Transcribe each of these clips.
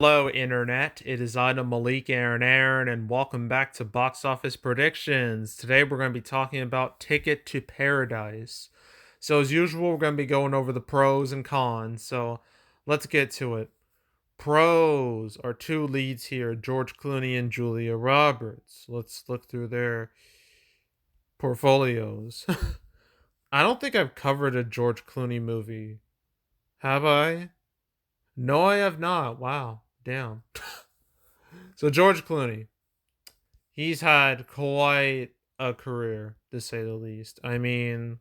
Hello, Internet. It is Ida Malik Aaron, and welcome back to Box Office Predictions. Today, we're going to be talking about Ticket to Paradise. So, as usual, we're going to be going over the pros and cons. So, let's get to it. Pros are two leads here, George Clooney and Julia Roberts. Let's look through their portfolios. I don't think I've covered a George Clooney movie. Have I? No, I have not. Wow. Damn. So, George Clooney. He's had quite a career, to say the least. I mean,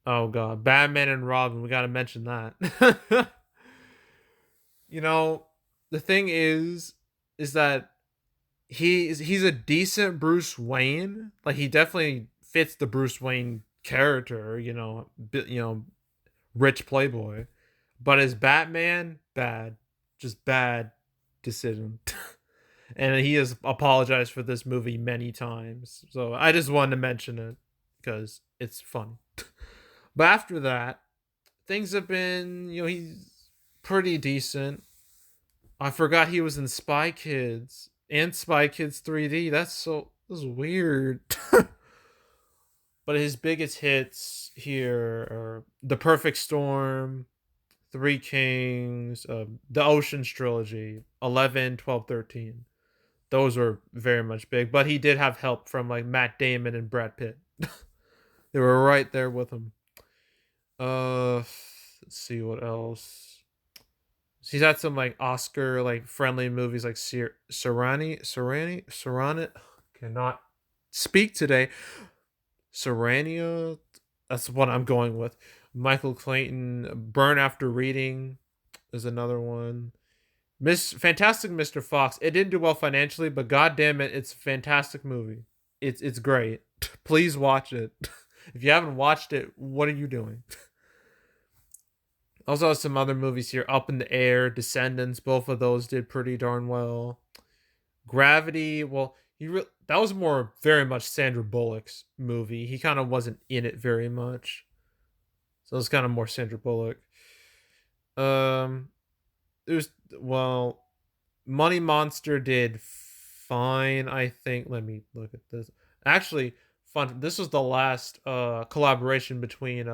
oh god, Batman and Robin, we got to mention that. you know, the thing is that he's a decent Bruce Wayne. Like he definitely fits the Bruce Wayne character, rich playboy. But as Batman, bad. Just bad decision. And he has apologized for this movie many times. So I just wanted to mention it because it's fun. But after that, things have been, he's pretty decent. I forgot he was in Spy Kids and Spy Kids 3D. That's weird. But his biggest hits here are The Perfect Storm, Three Kings, the Ocean's Trilogy, 11, 12, 13. Those were very much big, but he did have help from like Matt Damon and Brad Pitt. They were right there with him. Let's see what else. He's had some like Oscar like friendly movies like Serrani. Cannot speak today. Serrania. That's what I'm going with. Michael Clayton. Burn After Reading is another one. Miss Fantastic Mr. Fox. It didn't do well financially, but god damn it, it's a fantastic movie. It's great. Please watch it. If you haven't watched it, what are you doing? Also some other movies here. Up in the Air, Descendants, both of those did pretty darn well. Gravity, well, that was more very much Sandra Bullock's movie. He kind of wasn't in it very much. So it was kind of more Sandra Bullock. Um it was well, Money Monster did fine, I think. Let me look at this. Actually, fun. This was the last collaboration between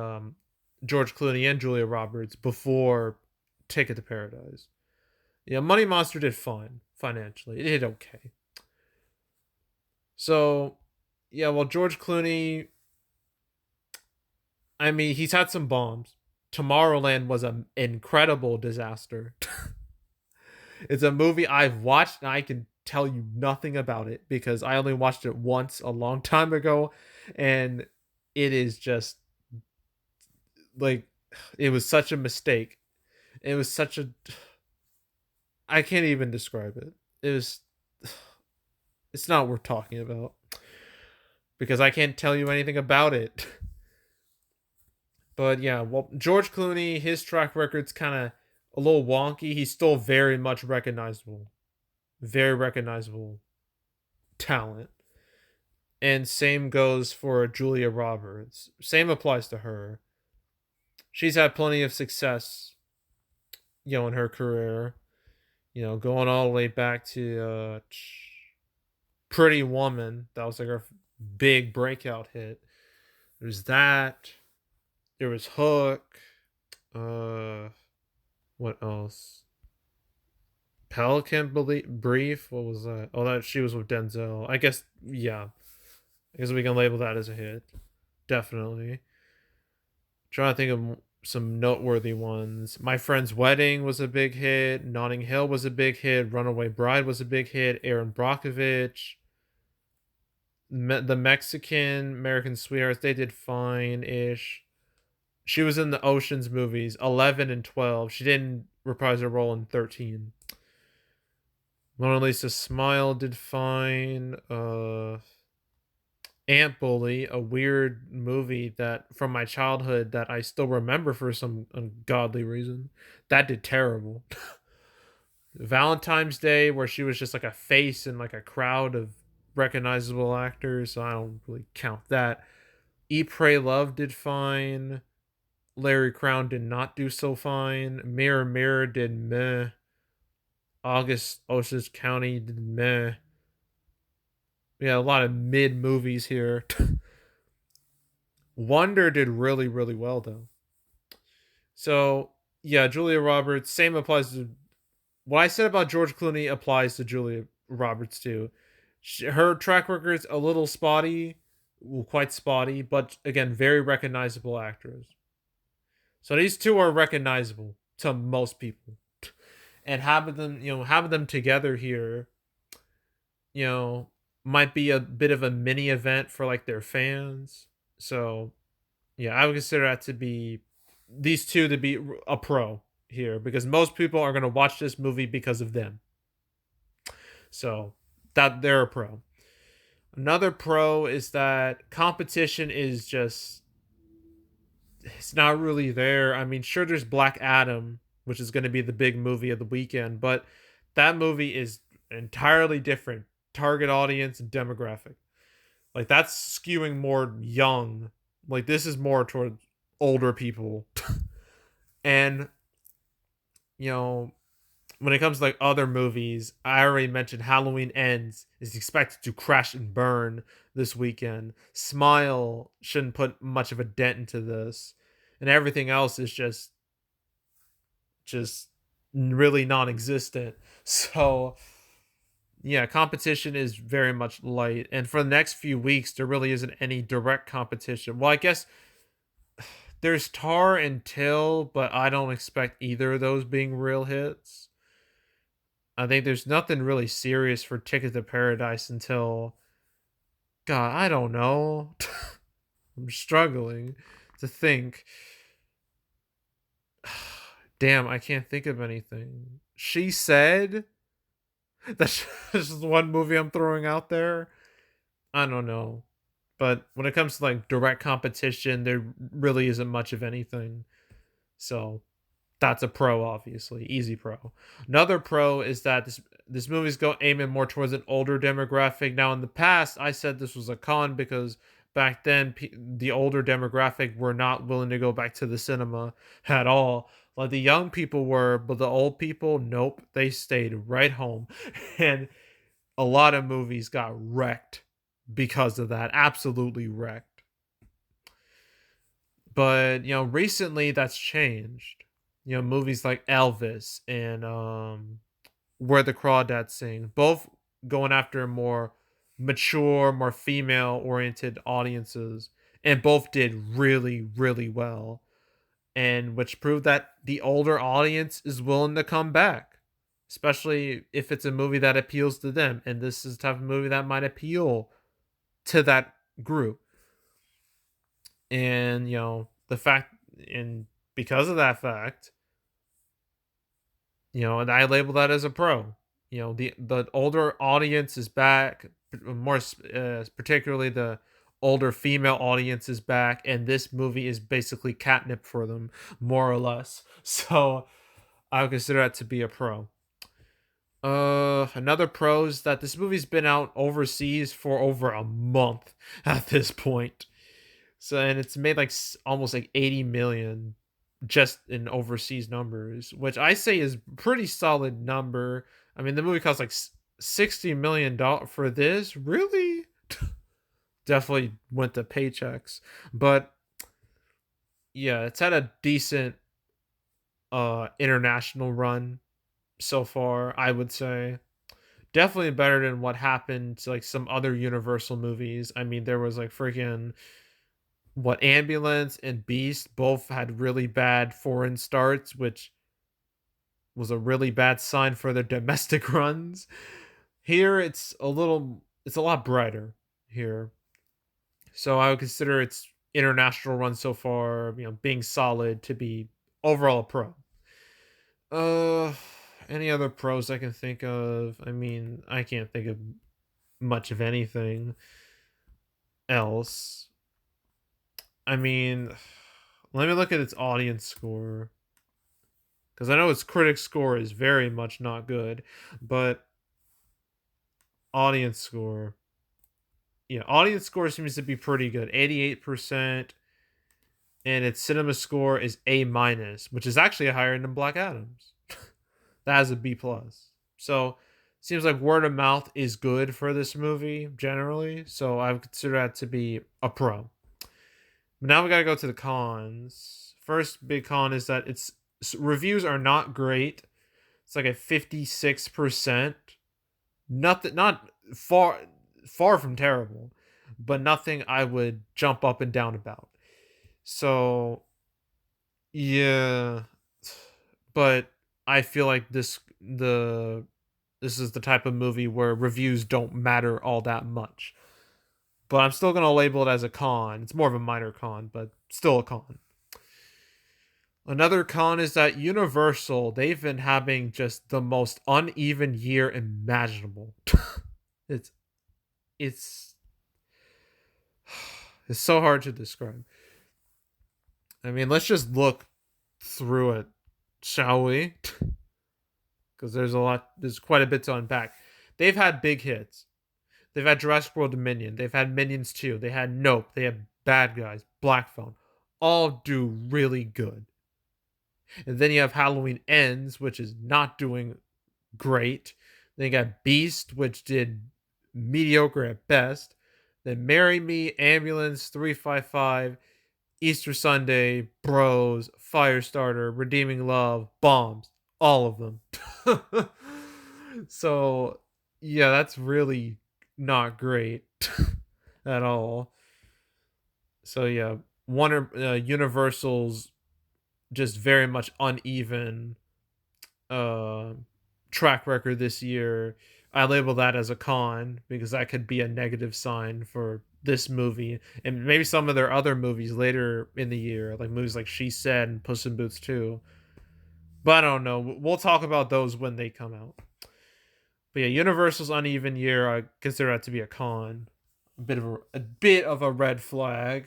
George Clooney and Julia Roberts before Ticket to Paradise. Yeah, Money Monster did fine financially. It did okay. So, yeah, well, George Clooney, I mean, he's had some bombs. Tomorrowland was an incredible disaster. It's a movie I've watched and I can tell you nothing about it because I only watched it once a long time ago and it is just like it was such a mistake. It was such a I can't even describe it. It was it's not worth talking about because I can't tell you anything about it. But yeah, well George Clooney, his track record's kind of a little wonky. He's still very much recognizable. Very recognizable talent. And same goes for Julia Roberts. Same applies to her. She's had plenty of success, in her career. Going all the way back to Pretty Woman. That was like her big breakout hit. There's that. There was Hook. Uh, what else? Pelican Brief. What was that? Oh, that she was with Denzel. I guess yeah. I guess we can label that as a hit. Definitely. Trying to think of some noteworthy ones. My Friend's Wedding was a big hit. Notting Hill was a big hit. Runaway Bride was a big hit. Aaron Brockovich. The Mexican American Sweethearts, they did fine ish. She was in the Oceans movies 11 and 12. She didn't reprise her role in 13. Mona Lisa Smile did fine. Ant Bully, a weird movie that from my childhood that I still remember for some ungodly reason. That did terrible. Valentine's Day, where she was just like a face in like a crowd of recognizable actors, so I don't really count that. Eat, Pray, Love did fine. Larry Crown did not do so fine. Mirror Mirror did meh. August Osage County did meh. We had a lot of mid movies here. Wonder did really, really well though. So yeah, Julia Roberts. Same applies to what I said about George Clooney applies to Julia Roberts too. Her track record's a little spotty, well, quite spotty, but again, very recognizable actors. So these two are recognizable to most people, and having them together here, you know, might be a bit of a mini event for like their fans. So yeah, I would consider that to be these two to be a pro here because most people are going to watch this movie because of them. So that they're a pro. Another pro is that competition is just it's not really there. I mean, sure there's Black Adam, which is going to be the big movie of the weekend, but that movie is entirely different target audience and demographic. Like that's skewing more young. Like this is more toward older people. And you know, when it comes to like other movies, I already mentioned Halloween Ends is expected to crash and burn this weekend. Smile shouldn't put much of a dent into this, and everything else is just really non-existent. So yeah, competition is very much light, and for the next few weeks, there really isn't any direct competition. Well, I guess there's Tar and Till, but I don't expect either of those being real hits. I think there's nothing really serious for Ticket to Paradise until God, I don't know. I'm struggling to think. Damn, I can't think of anything. She said that's just one movie I'm throwing out there. I don't know. But when it comes to like direct competition, there really isn't much of anything. So that's a pro, obviously, easy pro. Another pro is that this movie's aiming more towards an older demographic. Now, in the past, I said this was a con because back then the older demographic were not willing to go back to the cinema at all. Like the young people were, but the old people, nope, they stayed right home, and a lot of movies got wrecked because of that. Absolutely wrecked. But recently that's changed. Movies like Elvis and Where the Crawdads Sing, both going after more mature, more female oriented audiences, and both did really, really well. And which proved that the older audience is willing to come back, especially if it's a movie that appeals to them. And this is the type of movie that might appeal to that group. And the fact, and because of that fact, and I label that as a pro. The older audience is back, more particularly the older female audience is back, and this movie is basically catnip for them, more or less. So I would consider that to be a pro. Another pro is that this movie's been out overseas for over a month at this point. So, and it's made like almost like 80 million just in overseas numbers, which I say is pretty solid number. I mean, the movie cost like $60 million for this. Really? Definitely went to paychecks. But yeah, it's had a decent international run so far, I would say. Definitely better than what happened to like some other Universal movies. I mean, there was like freaking what Ambulance and Beast both had really bad foreign starts, which was a really bad sign for their domestic runs. Here it's a lot brighter here. So I would consider its international run so far, being solid to be overall a pro. Uh any other pros I can think of? I mean, I can't think of much of anything else. I mean, let me look at its audience score. Because I know its critic score is very much not good, but audience score. Yeah, audience score seems to be pretty good. 88%. And its cinema score is A minus, which is actually higher than Black Adams. That has a B plus. So seems like word of mouth is good for this movie generally. So I would consider that to be a pro. But now we gotta go to the cons. First big con is that reviews are not great. It's like a 56%. Nothing, not far from terrible, but nothing I would jump up and down about. So yeah, but I feel like this is the type of movie where reviews don't matter all that much. But I'm still gonna label it as a con. It's more of a minor con, but still a con. Another con is that Universal, they've been having just the most uneven year imaginable. it's it's it's so hard to describe. I mean, let's just look through it, shall we? Because there's quite a bit to unpack. They've had big hits. They've had Jurassic World Dominion. They've had Minions 2. They had Nope. They had Bad Guys, Black Phone. All do really good. And then you have Halloween Ends, which is not doing great. Then you got Beast, which did mediocre at best. Then Marry Me, Ambulance, 355, Easter Sunday, Bros, Firestarter, Redeeming Love, Bombs. All of them. So, yeah, that's really not great at all. So, yeah, Universal's just very much uneven uh track record this year. I label that as a con because that could be a negative sign for this movie and maybe some of their other movies later in the year, like movies like She Said and Puss in Boots 2. But I don't know. We'll talk about those when they come out. But yeah, Universal's uneven year, I consider that to be a con. A bit of a red flag.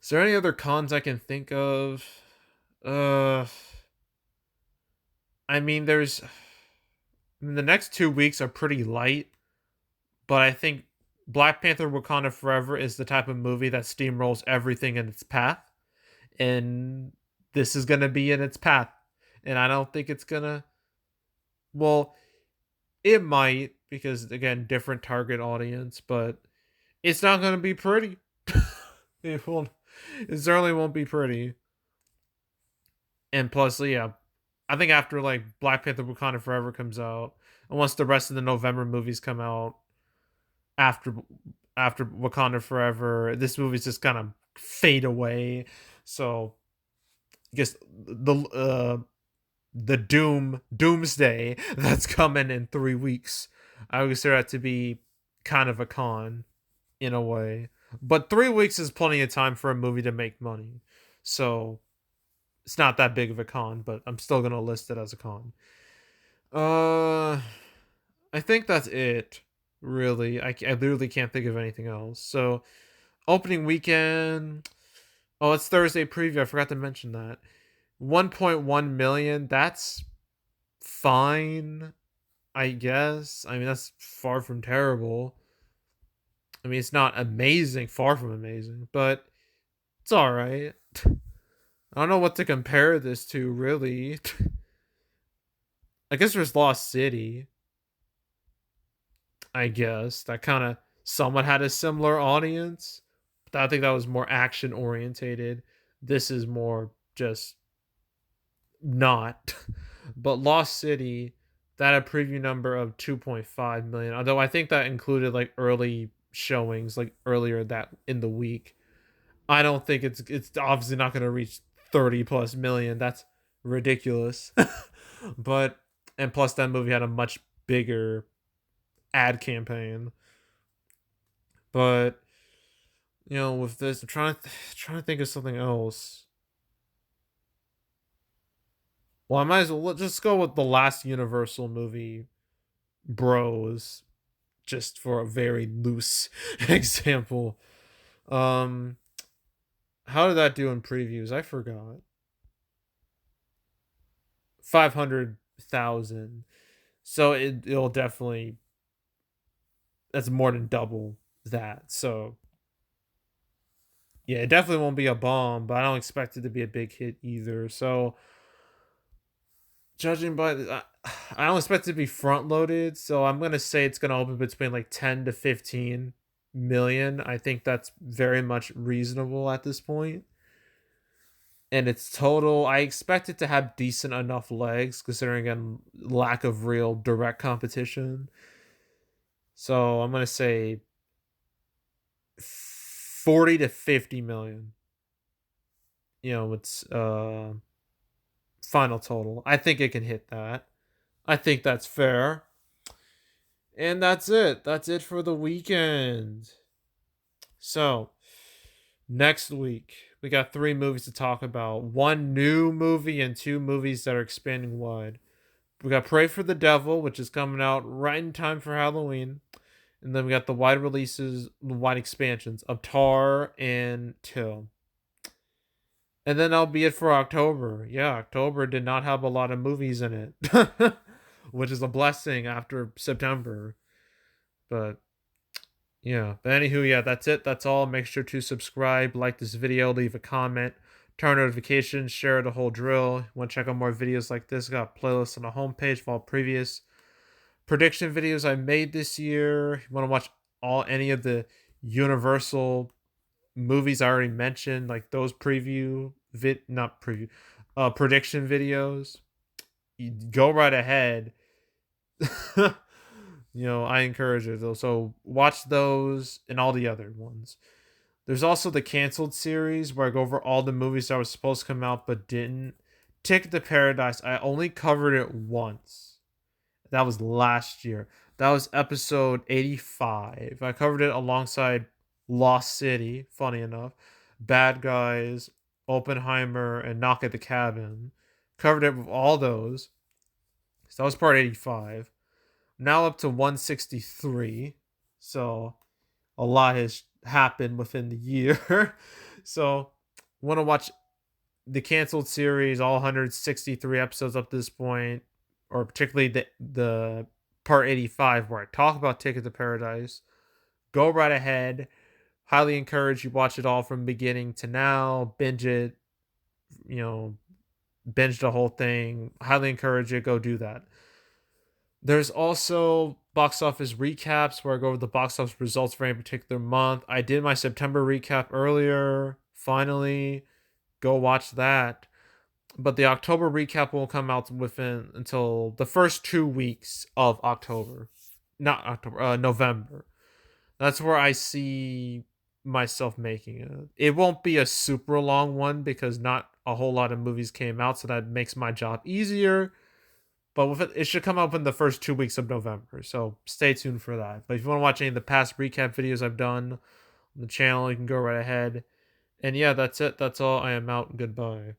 Is there any other cons I can think of? Uh I mean, the next 2 weeks are pretty light, but I think Black Panther Wakanda Forever is the type of movie that steamrolls everything in its path. And this is going to be in its path. And I don't think it's going to. Well, it might, because, again, different target audience, but it's not going to be pretty. it won't. It certainly won't be pretty. And plus, yeah, I think after like Black Panther Wakanda Forever comes out, and once the rest of the November movies come out after Wakanda Forever, this movie's just kind of fade away. So I guess the doomsday that's coming in 3 weeks, I would consider that to be kind of a con in a way. But 3 weeks is plenty of time for a movie to make money. So it's not that big of a con, but I'm still gonna list it as a con. Uh, I think that's it. Really, I literally can't think of anything else. So, opening weekend. Oh, it's Thursday preview. I forgot to mention that. 1.1 million. That's fine, I guess. I mean, that's far from terrible. I mean, it's not amazing, far from amazing, but it's all right. I don't know what to compare this to, really. I guess there's Lost City. I guess that kind of somewhat had a similar audience. But I think that was more action orientated. This is more just not. But Lost City, that had a preview number of 2.5 million. Although I think that included like early showings, like earlier that in the week. I don't think it's obviously not going to reach 30 plus million. That's ridiculous. But and plus that movie had a much bigger ad campaign. But with this, I'm trying to think of something else. Well, I might as well just go with the last Universal movie, Bros, just for a very loose example. Um, how did that do in previews? I forgot. 500,000. So it'll definitely, that's more than double that. So yeah, it definitely won't be a bomb, but I don't expect it to be a big hit either. So Judging by I don't expect it to be front loaded, so I'm gonna say it's gonna open between like 10 to 15 million. I think that's very much reasonable at this point. And its total, I expect it to have decent enough legs, considering again lack of real direct competition. So I'm gonna say 40 to 50 million. It's final total. I think it can hit that. I think that's fair. And that's it. That's it for the weekend. So, next week, we got 3 movies to talk about. 1 new movie and 2 movies that are expanding wide. We got Pray for the Devil, which is coming out right in time for Halloween. And then we got the wide releases, the wide expansions of Tar and Till. And then that'll be it for October. Yeah, October did not have a lot of movies in it, which is a blessing after September. But yeah, but anywho, yeah, that's it. That's all. Make sure to subscribe, like this video, leave a comment, turn notifications, share the whole drill. Want to check out more videos like this? Got playlists on the homepage for all previous prediction videos I made this year. You want to watch any of the Universal movies I already mentioned, like those not preview, prediction videos. You go right ahead. I encourage it though. So watch those and all the other ones. There's also the canceled series where I go over all the movies that were supposed to come out but didn't. Ticket to Paradise, I only covered it once. That was last year. That was episode 85. I covered it alongside Lost City, funny enough, Bad Guys, Oppenheimer, and Knock at the Cabin. Covered it with all those. So that was part 85. Now up to 163. So a lot has happened within the year. So want to watch the canceled series, all 163 episodes up to this point, or particularly the part 85 where I talk about Ticket to Paradise. Go right ahead. Highly encourage you watch it all from beginning to now. Binge it. Binge the whole thing. Highly encourage you. Go do that. There's also box office recaps where I go over the box office results for any particular month. I did my September recap earlier. Finally, go watch that. But the October recap won't come out until the first 2 weeks of October. Not October, November. That's where I see myself making it. It won't be a super long one because not a whole lot of movies came out, so that makes my job easier. But with it should come up in the first 2 weeks of November, so stay tuned for that. But if you want to watch any of the past recap videos I've done on the channel, you can go right ahead. And yeah, that's it. That's all. I am out. Goodbye.